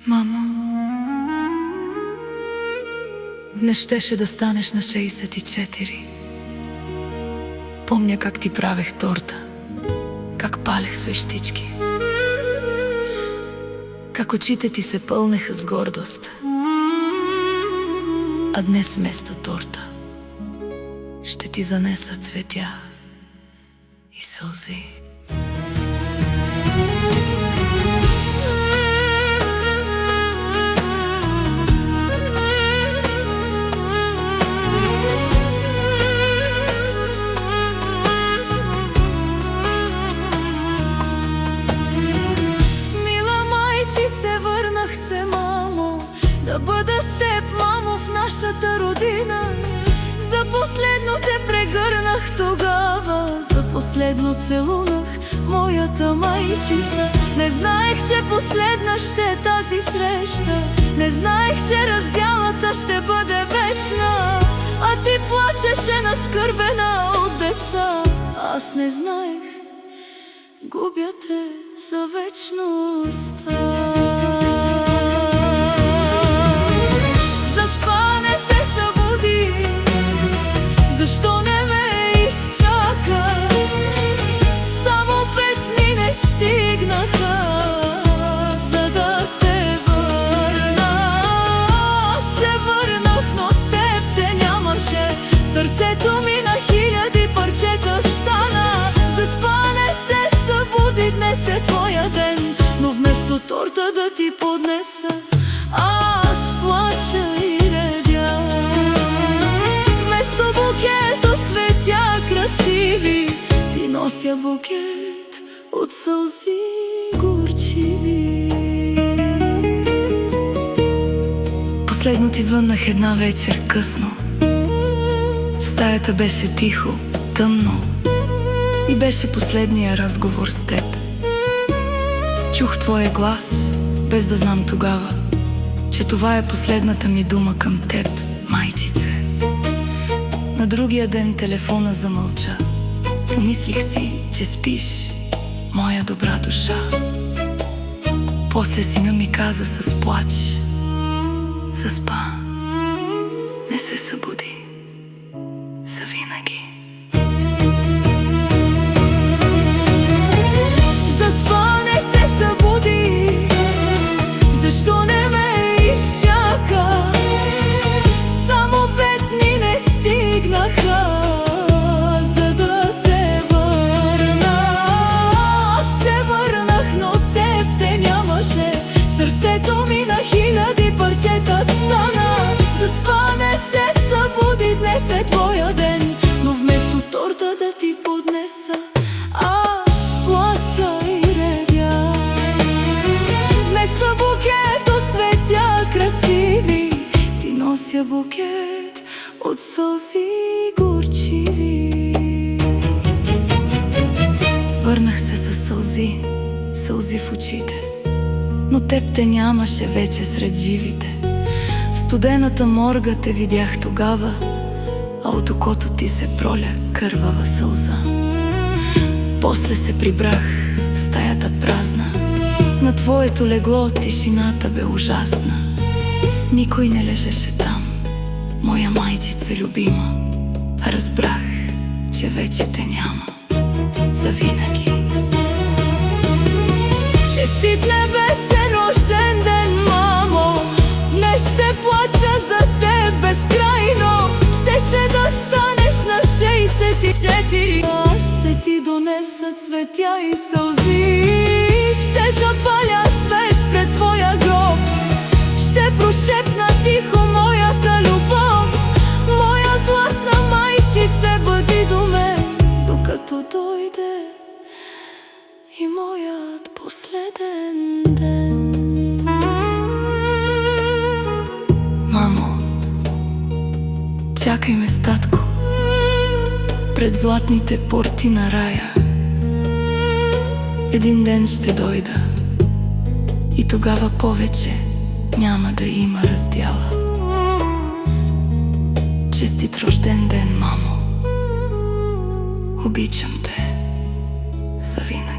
Мамо, не щеше да станеш на 64. Помня как ти правех торта, как палех свещички, как очите ти се пълнеха с гордост. А днес вместо торта ще ти занеса цветя и сълзи. Върнах се, мамо, да бъда с теб, мамо, в нашата родина. За последно те прегърнах тогава, за последно целунах моята майчица. Не знаех, че последна ще е тази среща, не знаех, че разделата ще бъде вечна. А ти плачеше наскърбена от деца, аз не знаех, губя те за вечността. Защо не ме изчака? Само 5 дни не стигнаха, за да се върна. Се върнах, но теб те нямаше. Сърцето ми на 1000 парчета стана. Заспане се събуди, днес е твоя ден, но вместо торта да ти поднеса, аз плача и редя. Вместо букет от цветя красиви, ти нося букет от сълзи горчиви. Последно ти звъннах една вечер късно. В стаята беше тихо, тъмно и беше последния разговор с теб. Чух твоя глас, без да знам тогава, че това е последната ми дума към теб, майчице. На другия ден телефона замълча. Помислих си, че спиш, моя добра душа. После сина ми каза с плач: заспа, не се събуди завинаги. Заспа, не се събуди, защо не ме изчака? Само 5 дни не стигнаха, за да се върна. Аз се върнах, но теб те нямаше. Сърцето ми на 1000 парчета стана. Заспа, не се събуди, днес е твоя ден, но вместо торта да ти поднеса, аз плача и редя. Вместо букет от цветя красиви, ти нося букет от сълзи горчиви. Върнах се със сълзи, сълзи в очите, но теб те нямаше вече сред живите. В студената морга те видях тогава, а от окото ти се проля кървава сълза. После се прибрах в стаята празна. На твоето легло тишината бе ужасна. Никой не лежеше там, моя майчица любима. Разбрах, че вече те няма завинаги. Честит небесен рожден ден, мамо! Днес ще плача за теб безкрайно. Щеше да станеш на 64. Аз ще ти донеса цветя и сълзи. Ще запаля свещ пред твоя гроб. Ще прошепна тихо моята любов. Моя златна майчице, бъди до мен, докато дойде и моят последен ден. Мамо, чакай ме, статко, пред златните порти на рая. Един ден ще дойда и тогава повече няма да има раздяла. Честит рожден ден, мамо! Обичам те завинаги.